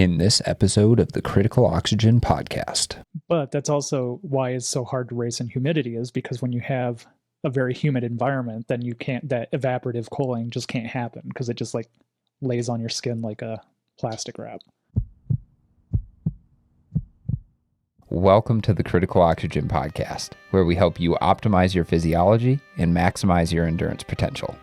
in this episode of the Critical Oxygen Podcast. But that's also why it's so hard to race in humidity, is because when you have a very humid environment, then that evaporative cooling just can't happen because it just like lays on your skin like a plastic wrap. Welcome to the Critical Oxygen Podcast, where we help you optimize your physiology and maximize your endurance potential.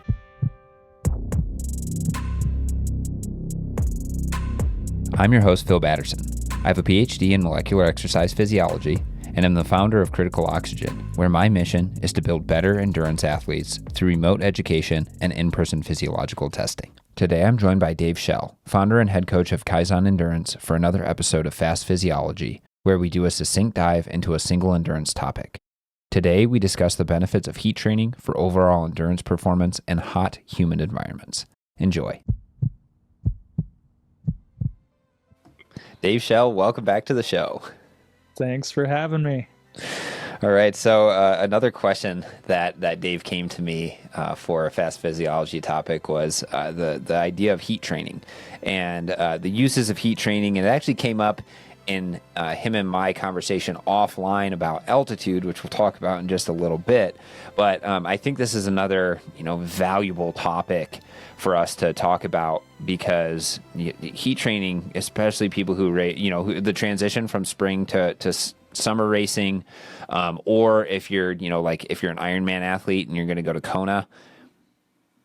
I'm your host, Phil Batterson. I have a PhD in molecular exercise physiology, and I'm the founder of Critical Oxygen, where my mission is to build better endurance athletes through remote education and in-person physiological testing. Today, I'm joined by Dave Schell, founder and head coach of Kaizen Endurance, for another episode of Fast Physiology, where we do a succinct dive into a single endurance topic. Today, we discuss the benefits of heat training for overall endurance performance in hot, humid environments. Enjoy. Dave Schell, welcome back to the show. Thanks for having me. All right, so another question that Dave came to me for a fast physiology topic was the idea of heat training and the uses of heat training. And it actually came up in him and my conversation offline about altitude, which we'll talk about in just a little bit. But I think this is another valuable topic for us to talk about, because heat training, especially people who the transition from spring to summer racing, or if you're if you're an Ironman athlete and you're going to go to Kona,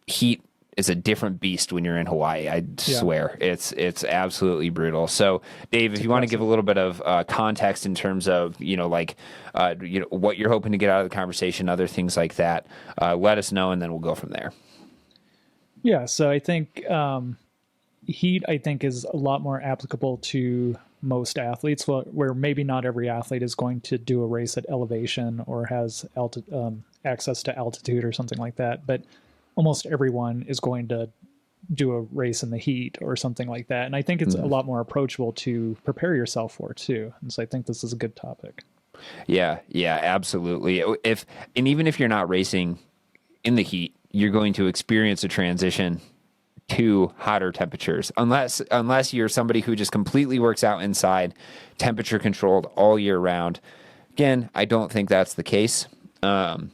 heat is a different beast when you're in Hawaii. I swear it's absolutely brutal. So Dave, if you want to give a little bit of context in terms of what you're hoping to get out of the conversation, other things like that, let us know, and then we'll go from there. Yeah, so I think heat, is a lot more applicable to most athletes, where maybe not every athlete is going to do a race at elevation or has access to altitude or something like that, but almost everyone is going to do a race in the heat or something like that. And I think it's a lot more approachable to prepare yourself for too. And so I think this is a good topic. Yeah, absolutely. Even if you're not racing in the heat, you're going to experience a transition to hotter temperatures, unless you're somebody who just completely works out inside, temperature controlled all year round. Again, I don't think that's the case. So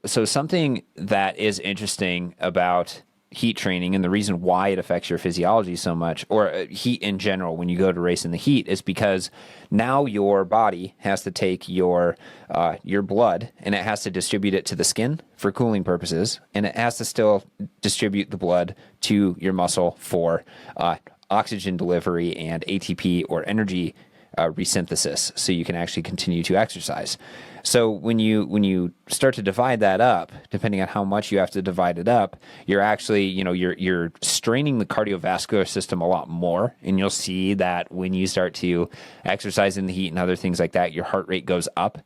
something that is interesting about heat training, and the reason why it affects your physiology so much, or heat in general, when you go to race in the heat, is because now your body has to take your blood and it has to distribute it to the skin for cooling purposes, and it has to still distribute the blood to your muscle for oxygen delivery and ATP, or energy resynthesis, so you can actually continue to exercise. So when you start to divide that up, depending on how much you have to divide it up, you're actually, you're straining the cardiovascular system a lot more. And you'll see that when you start to exercise in the heat and other things like that, your heart rate goes up.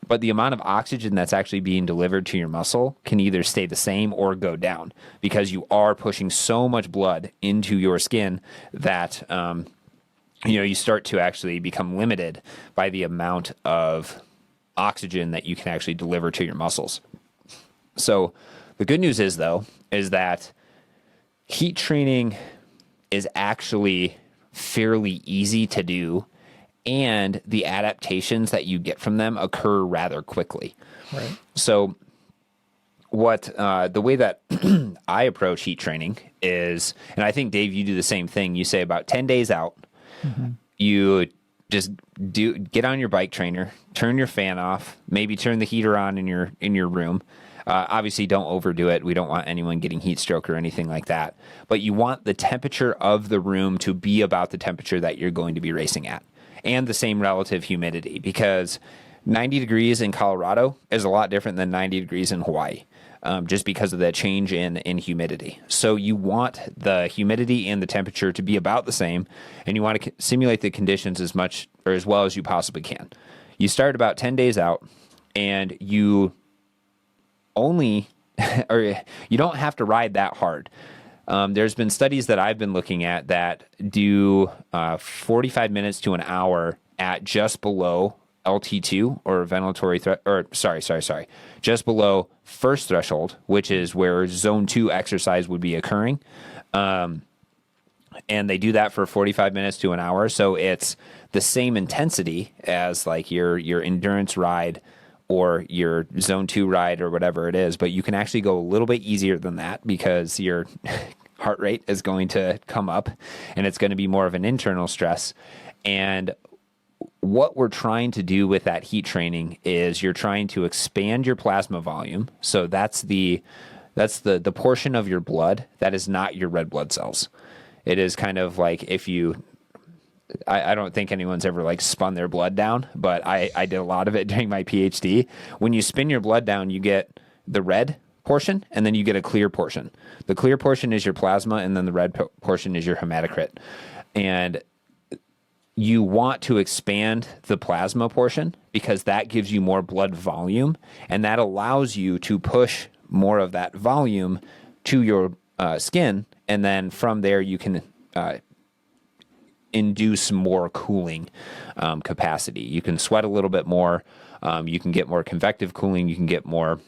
But the amount of oxygen that's actually being delivered to your muscle can either stay the same or go down, because you are pushing so much blood into your skin that, you start to actually become limited by the amount of oxygen that you can actually deliver to your muscles. So the good news is that heat training is actually fairly easy to do, and the adaptations that you get from them occur rather quickly. Right. So the way that I approach heat training is, and I think, Dave, you do the same thing. You say about 10 days out, you just get on your bike trainer, turn your fan off, maybe turn the heater on in your room. Obviously, don't overdo it. We don't want anyone getting heat stroke or anything like that. But you want the temperature of the room to be about the temperature that you're going to be racing at, and the same relative humidity, because 90 degrees in Colorado is a lot different than 90 degrees in Hawaii, just because of that change in humidity. So you want the humidity and the temperature to be about the same, and you want to simulate the conditions as much or as well as you possibly can. You start about 10 days out, and you only, or you don't have to ride that hard. There's been studies that I've been looking at that do 45 minutes to an hour at just below LT2, or ventilatory just below first threshold, which is where zone 2 exercise would be occurring. and they do that for 45 minutes to an hour. So it's the same intensity as like your endurance ride or your zone 2 ride or whatever it is, but you can actually go a little bit easier than that because your heart rate is going to come up and it's going to be more of an internal stress. And what we're trying to do with that heat training is you're trying to expand your plasma volume. So that's the portion of your blood that is not your red blood cells. It is kind of like if you, I don't think anyone's ever like spun their blood down, but I did a lot of it during my PhD. When you spin your blood down, you get the red portion and then you get a clear portion. The clear portion is your plasma and then the red portion is your hematocrit. And you want to expand the plasma portion because that gives you more blood volume and that allows you to push more of that volume to your skin. And then from there, you can induce more cooling capacity. You can sweat a little bit more. You can get more convective cooling. You can get more,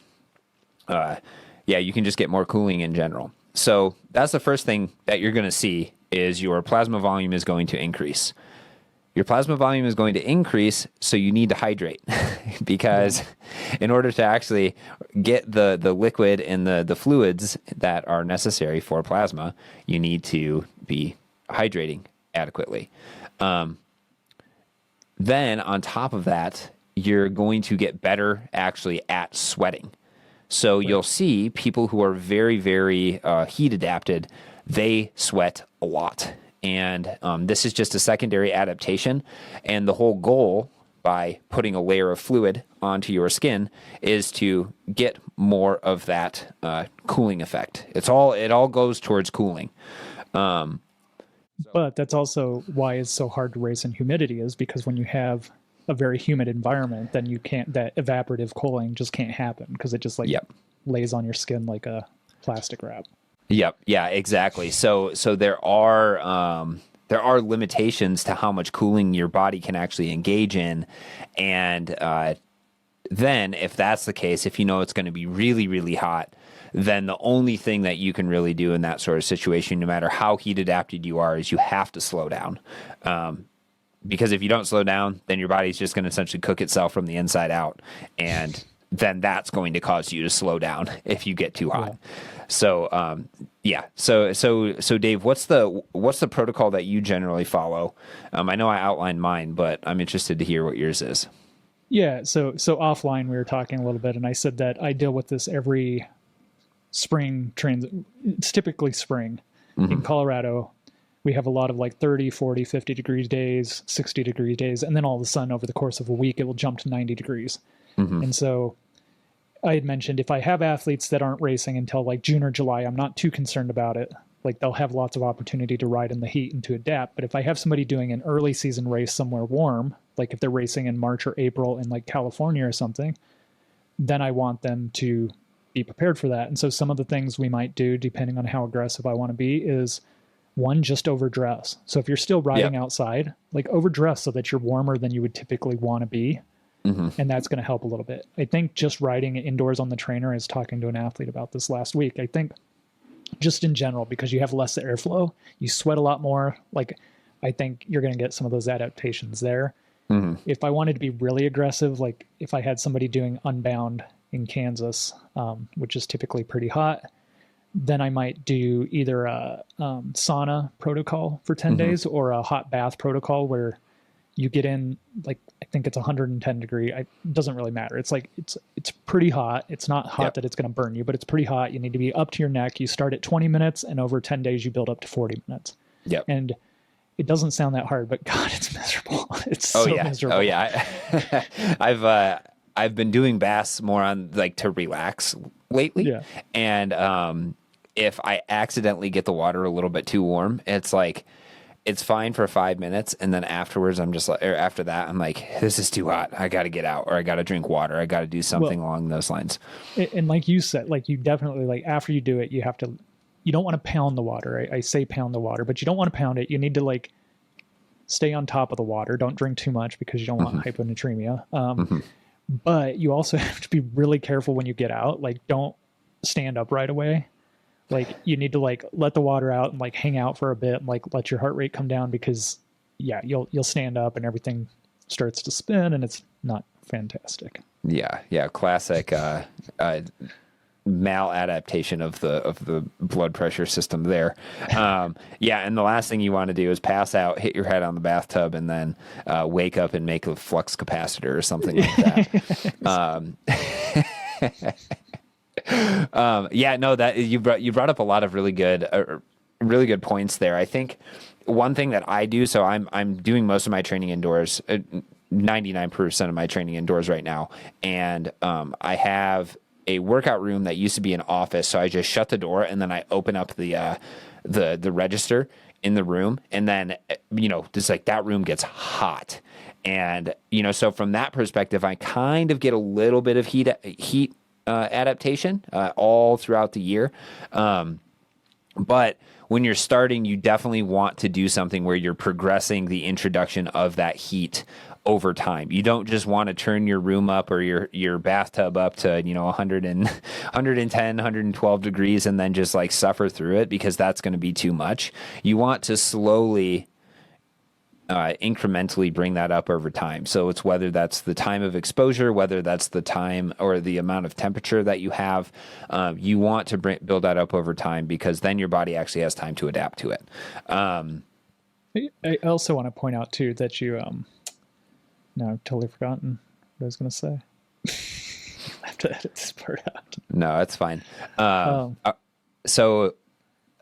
you can just get more cooling in general. So that's the first thing that you're going to see is your plasma volume is going to increase. Your plasma volume is going to increase, so you need to hydrate because in order to actually get the liquid and the fluids that are necessary for plasma, you need to be hydrating adequately. Then on top of that, you're going to get better actually at sweating. So you'll see people who are very, very heat adapted, they sweat a lot. And this is just a secondary adaptation. And the whole goal by putting a layer of fluid onto your skin is to get more of that cooling effect. It all goes towards cooling. But that's also why it's so hard to race in humidity is because when you have a very humid environment, then you can't, that evaporative cooling just can't happen because it just like lays on your skin like a plastic wrap. Yep. Yeah, exactly. So there are limitations to how much cooling your body can actually engage in. And then if that's the case, if you know it's going to be really, really hot, then the only thing that you can really do in that sort of situation, no matter how heat adapted you are, is you have to slow down. Because if you don't slow down, then your body's just going to essentially cook itself from the inside out. And then that's going to cause you to slow down if you get too hot. So, So Dave, what's the protocol that you generally follow? I know I outlined mine, but I'm interested to hear what yours is. Yeah. So offline, we were talking a little bit and I said that I deal with this every spring it's typically spring in Colorado. We have a lot of like 30, 40, 50 degrees days, 60 degree days. And then all of a sudden over the course of a week, it will jump to 90 degrees. And so I had mentioned if I have athletes that aren't racing until like June or July, I'm not too concerned about it. Like they'll have lots of opportunity to ride in the heat and to adapt. But if I have somebody doing an early season race somewhere warm, like if they're racing in March or April in like California or something, then I want them to be prepared for that. And so some of the things we might do, depending on how aggressive I want to be, is one, just overdress. So if you're still riding outside, like overdress so that you're warmer than you would typically want to be. And that's going to help a little bit. I think just riding indoors on the trainer, I was talking to an athlete about this last week. I think just in general, because you have less airflow, you sweat a lot more. Like I think you're going to get some of those adaptations there. If I wanted to be really aggressive, like if I had somebody doing Unbound in Kansas, which is typically pretty hot, then I might do either a sauna protocol for 10 days or a hot bath protocol where you get in, like, I think it's 110 degree. It doesn't really matter. It's like, it's pretty hot. It's not hot that it's going to burn you, but it's pretty hot. You need to be up to your neck. You start at 20 minutes and over 10 days, you build up to 40 minutes. And it doesn't sound that hard, but God, it's miserable. It's so miserable. Oh yeah. I've been doing baths more on like to relax lately. And, if I accidentally get the water a little bit too warm, it's like, it's fine for 5 minutes. And then afterwards, I'm just like, or after that, I'm like, this is too hot. I got to get out or I got to drink water. I got to do something along those lines. And like you said, like you definitely, like after you do it, you don't want to pound the water. I say pound the water, but you don't want to pound it. You need to like stay on top of the water. Don't drink too much because you don't want hyponatremia. But you also have to be really careful when you get out. Like don't stand up right away. Like you need to like let the water out and like hang out for a bit and like let your heart rate come down because yeah, you'll stand up and everything starts to spin and it's not fantastic. Yeah, yeah, classic maladaptation of the blood pressure system there. Yeah, and the last thing you want to do is pass out, hit your head on the bathtub, and then wake up and make a flux capacitor or something like that. Yeah, no, that you brought up a lot of really good points there. I think one thing that I do, so I'm doing most of my training indoors, 99% of my training indoors right now, and I have a workout room that used to be an office, so I just shut the door and then I open up the register in the room, and then just like that room gets hot, and so from that perspective, I kind of get a little bit of heat adaptation all throughout the year. But when you're starting, you definitely want to do something where you're progressing the introduction of that heat over time. You don't just want to turn your room up or your bathtub up to 110, 112 degrees and then just like suffer through it, because that's going to be too much. You want to slowly incrementally bring that up over time. So it's whether that's the time of exposure, whether that's the time or the amount of temperature that you have, you want to build that up over time, because then your body actually has time to adapt to it. I also want to point out too that you no, I've totally forgotten what I was going to say. I have to edit this part out. No, that's fine. So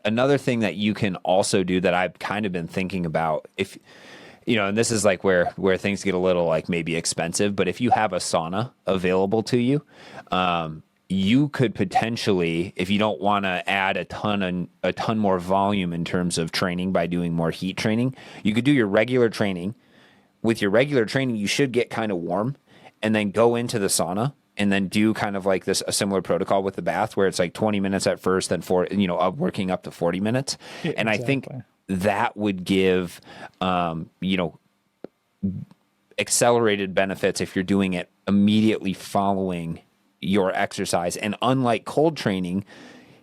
another thing that you can also do that I've kind of been thinking about, if and this is like where things get a little like maybe expensive, but if you have a sauna available to you, you could potentially, if you don't want to add a ton more volume in terms of training by doing more heat training, you could do your regular training. With your regular training, you should get kind of warm and then go into the sauna and then do kind of like a similar protocol with the bath where it's like 20 minutes at first, then working up to 40 minutes. Yeah, and exactly. I think that would give, accelerated benefits if you're doing it immediately following your exercise. And unlike cold training,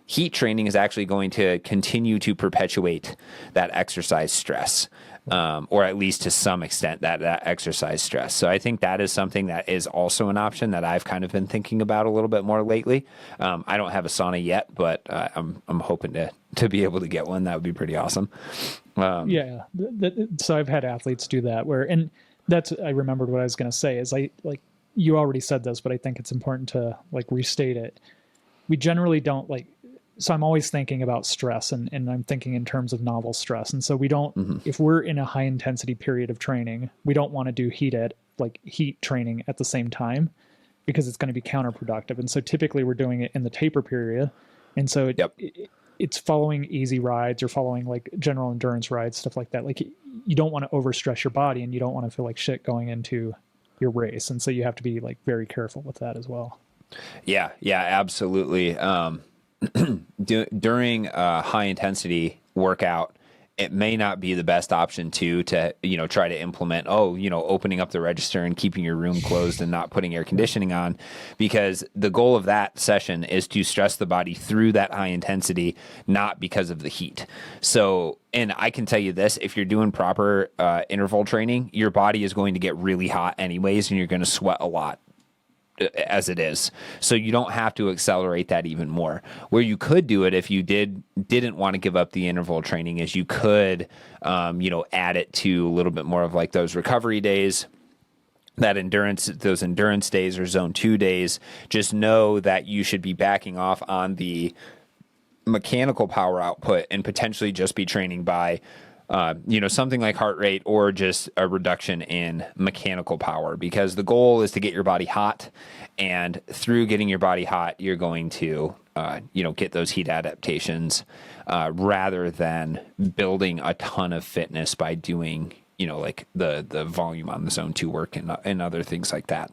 heat training is actually going to continue to perpetuate that exercise stress. Or at least to some extent that exercise stress. So I think that is something that is also an option that I've kind of been thinking about a little bit more lately. I don't have a sauna yet, but I'm hoping to be able to get one. That would be pretty awesome. Yeah. So I've had athletes do that and that's, I remembered what I was going to say is you already said this, but I think it's important to like restate it. We generally don't so I'm always thinking about stress and I'm thinking in terms of novel stress. And so we don't, if we're in a high intensity period of training, we don't want to do heat training at the same time because it's going to be counterproductive. And so typically we're doing it in the taper period. And so it's following easy rides or following like general endurance rides, stuff like that. Like you don't want to overstress your body and you don't want to feel like shit going into your race. And so you have to be like very careful with that as well. Yeah, absolutely. During a high intensity workout, it may not be the best option to try to implement, opening up the register and keeping your room closed and not putting air conditioning on, because the goal of that session is to stress the body through that high intensity, not because of the heat. So, and I can tell you this, if you're doing proper interval training, your body is going to get really hot anyways, and you're going to sweat a lot as it is. So you don't have to accelerate that even more. Where you could do it if you didn't want to give up the interval training is you could, add it to a little bit more of like those recovery days, those endurance days or zone 2 days. Just know that you should be backing off on the mechanical power output and potentially just be training by something like heart rate or just a reduction in mechanical power, because the goal is to get your body hot, and through getting your body hot, you're going to, get those heat adaptations, rather than building a ton of fitness by doing, like the volume on the zone 2 work and other things like that.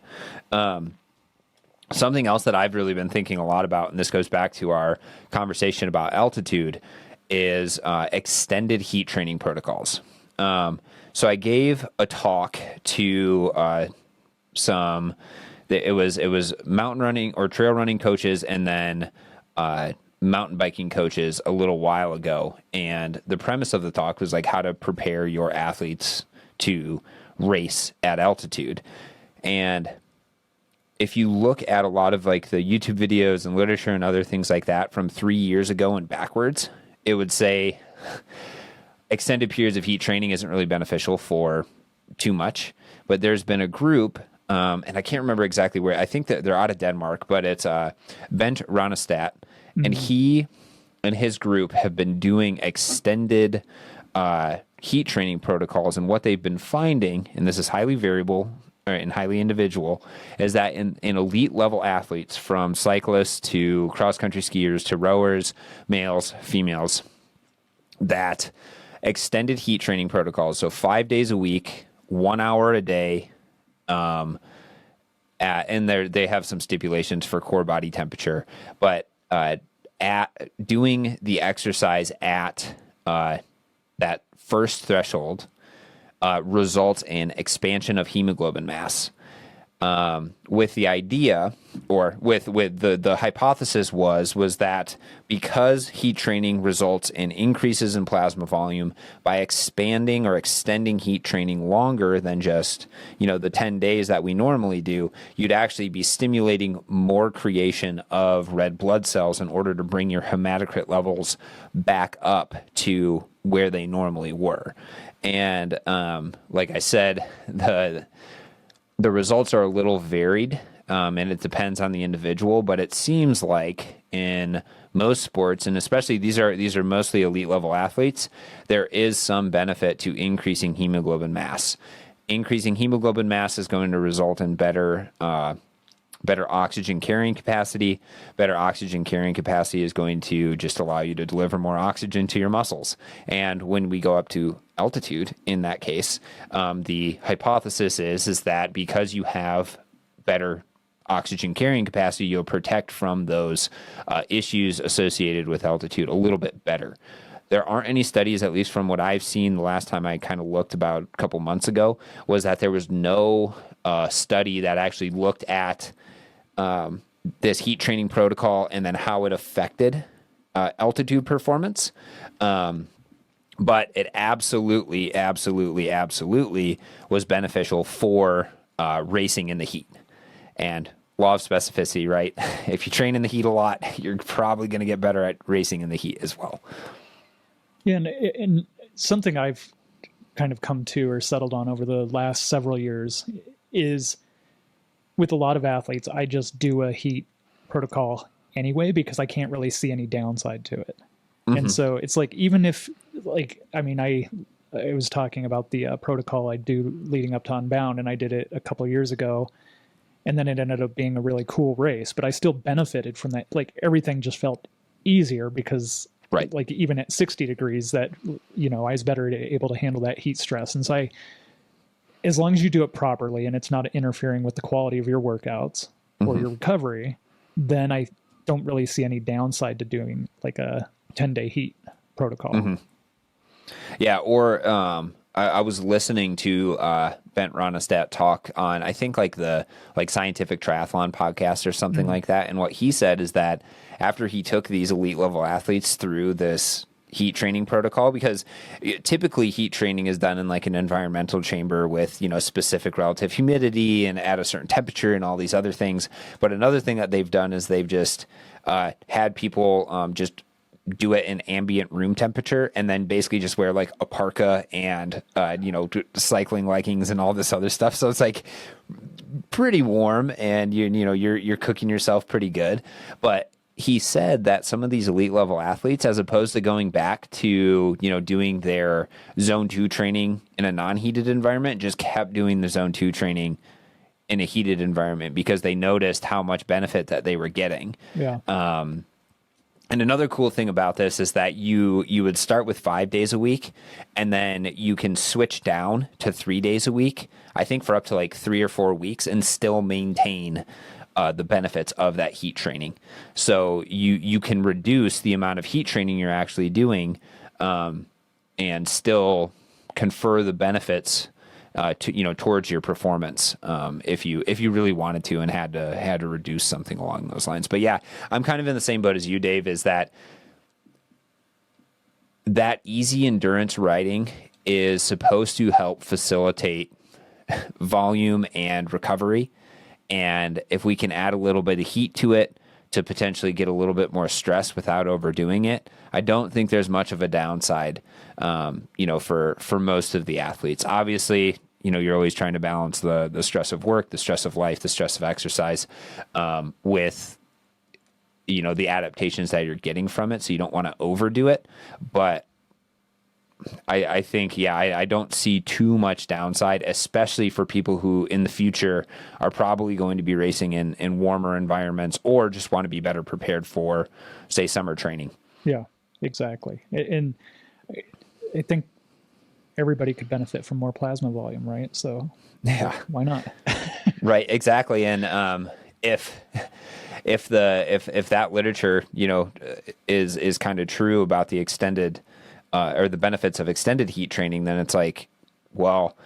Something else that I've really been thinking a lot about, and this goes back to our conversation about altitude, is extended heat training protocols. So I gave a talk to it was mountain running or trail running coaches, and then mountain biking coaches a little while ago, and the premise of the talk was like how to prepare your athletes to race at altitude. And if you look at a lot of like the YouTube videos and literature and other things like that from 3 years ago and backwards, it would say extended periods of heat training isn't really beneficial for too much. But there's been a group, and I can't remember exactly where. I think that they're out of Denmark, but it's Bent Ronestadt, and he and his group have been doing extended heat training protocols. And what they've been finding, and this is highly variable and highly individual, is that in elite level athletes, from cyclists to cross country skiers to rowers, males, females, that extended heat training protocols, so 5 days a week, 1 hour a day, and they have some stipulations for core body temperature, but at doing the exercise at that first threshold results in expansion of hemoglobin mass. With the idea, or with the hypothesis was that because heat training results in increases in plasma volume, by expanding or extending heat training longer than just, the 10 days that we normally do, you'd actually be stimulating more creation of red blood cells in order to bring your hematocrit levels back up to where they normally were. And like I said, the results are a little varied, and it depends on the individual, but it seems like in most sports, and especially these are mostly elite level athletes, there is some benefit to increasing hemoglobin mass. Increasing hemoglobin mass is going to result in better oxygen carrying capacity. Better oxygen carrying capacity is going to just allow you to deliver more oxygen to your muscles. And when we go up to altitude, in that case, the hypothesis is that because you have better oxygen carrying capacity, you'll protect from those issues associated with altitude a little bit better. There aren't any studies, at least from what I've seen the last time I kind of looked about a couple months ago, was that there was no study that actually looked at this heat training protocol and then how it affected altitude performance. But it absolutely was beneficial for racing in the heat. And law of specificity, right? If you train in the heat a lot, you're probably going to get better at racing in the heat as well. Yeah, and something I've kind of come to or settled on over the last several years is, with a lot of athletes, I just do a heat protocol anyway because I can't really see any downside to it. Mm-hmm. And so it's like, even if, I was talking about the protocol I do leading up to Unbound, and I did it a couple of years ago, and then it ended up being a really cool race, but I still benefited from that. Like, everything just felt easier because, right, like even at 60 degrees, that, I was better able to handle that heat stress. And so as long as you do it properly and it's not interfering with the quality of your workouts or your recovery, then I don't really see any downside to doing like a 10-day heat protocol. Mm-hmm. Yeah. Or I was listening to Bent Ronestadt talk on, I think, like the Scientific Triathlon podcast or something like that. And what he said is that after he took these elite level athletes through this heat training protocol, because typically heat training is done in like an environmental chamber with, specific relative humidity and at a certain temperature and all these other things. But another thing that they've done is they've just had people just do it in ambient room temperature, and then basically just wear like a parka and cycling leggings and all this other stuff. So it's like pretty warm, and you're cooking yourself pretty good. But he said that some of these elite level athletes, as opposed to going back to, doing their zone 2 training in a non-heated environment, just kept doing the zone 2 training in a heated environment because they noticed how much benefit that they were getting. Yeah. And another cool thing about this is that you would start with 5 days a week, and then you can switch down to 3 days a week, I think for up to like 3 or 4 weeks, and still maintain the benefits of that heat training. So you can reduce the amount of heat training you're actually doing and still confer the benefits towards your performance, if you really wanted to and had to reduce something along those lines. But yeah, I'm kind of in the same boat as you, Dave, is that easy endurance riding is supposed to help facilitate volume and recovery. And if we can add a little bit of heat to it to potentially get a little bit more stress without overdoing it, I don't think there's much of a downside, for most of the athletes. Obviously, you're always trying to balance the stress of work, the stress of life, the stress of exercise, with, the adaptations that you're getting from it. So you don't want to overdo it. But I think, I don't see too much downside, especially for people who in the future are probably going to be racing in warmer environments or just want to be better prepared for, say, summer training. Yeah, exactly. And I think everybody could benefit from more plasma volume, right? So yeah, why not? Right, exactly. And if that literature, is kind of true about the extended or the benefits of extended heat training, then it's like, well,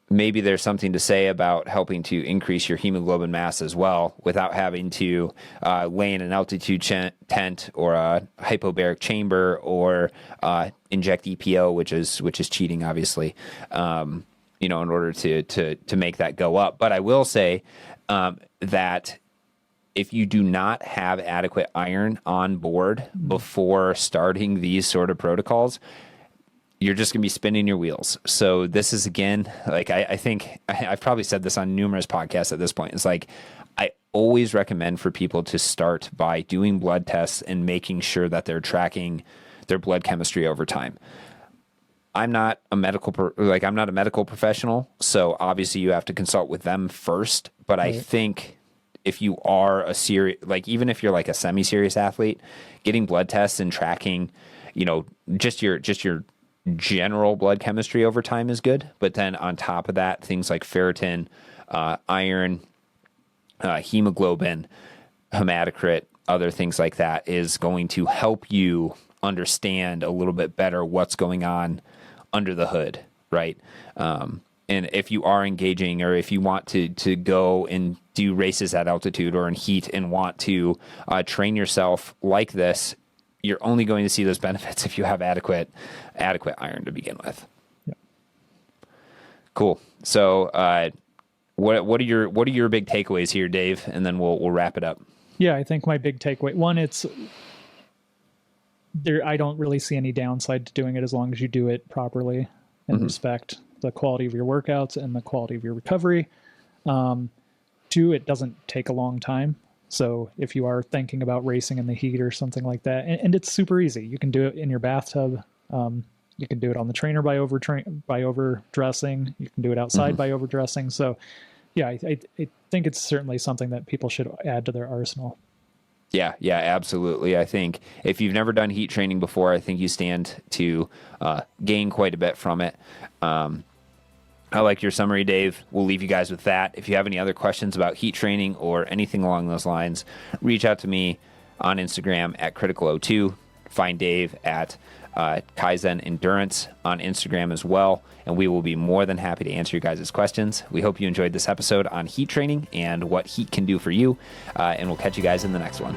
maybe there's something to say about helping to increase your hemoglobin mass as well without having to lay in an altitude tent or a hypobaric chamber or inject EPO, which is cheating, obviously, in order to make that go up. But I will say that if you do not have adequate iron on board before starting these sort of protocols, you're just going to be spinning your wheels. So this is, again, like I think I've probably said this on numerous podcasts at this point. It's like I always recommend for people to start by doing blood tests and making sure that they're tracking their blood chemistry over time. I'm not a medical professional, so obviously you have to consult with them first. But right. I think if you are even if you're like a semi-serious athlete, getting blood tests and tracking, just your general blood chemistry over time is good. But then on top of that, things like ferritin, iron, hemoglobin, hematocrit, other things like that is going to help you understand a little bit better what's going on under the hood, right? And if you are engaging, or if you want to go and do races at altitude or in heat and want to train yourself like this, you're only going to see those benefits if you have adequate iron to begin with. Yeah. Cool. So, what are your big takeaways here, Dave? And then we'll wrap it up. Yeah, I think my big takeaway, one, I don't really see any downside to doing it as long as you do it properly and respect the quality of your workouts and the quality of your recovery. Two, it doesn't take a long time. So if you are thinking about racing in the heat or something like that, and it's super easy, you can do it in your bathtub. You can do it on the trainer by overdressing. You can do it outside by overdressing. So yeah, I think it's certainly something that people should add to their arsenal. Yeah, absolutely. I think if you've never done heat training before, I think you stand to gain quite a bit from it. I like your summary, Dave. We'll leave you guys with that. If you have any other questions about heat training or anything along those lines, reach out to me on Instagram at Critical02. Find Dave at Kaizen Endurance on Instagram as well, and we will be more than happy to answer your guys' questions. We hope you enjoyed this episode on heat training and what heat can do for you, and we'll catch you guys in the next one.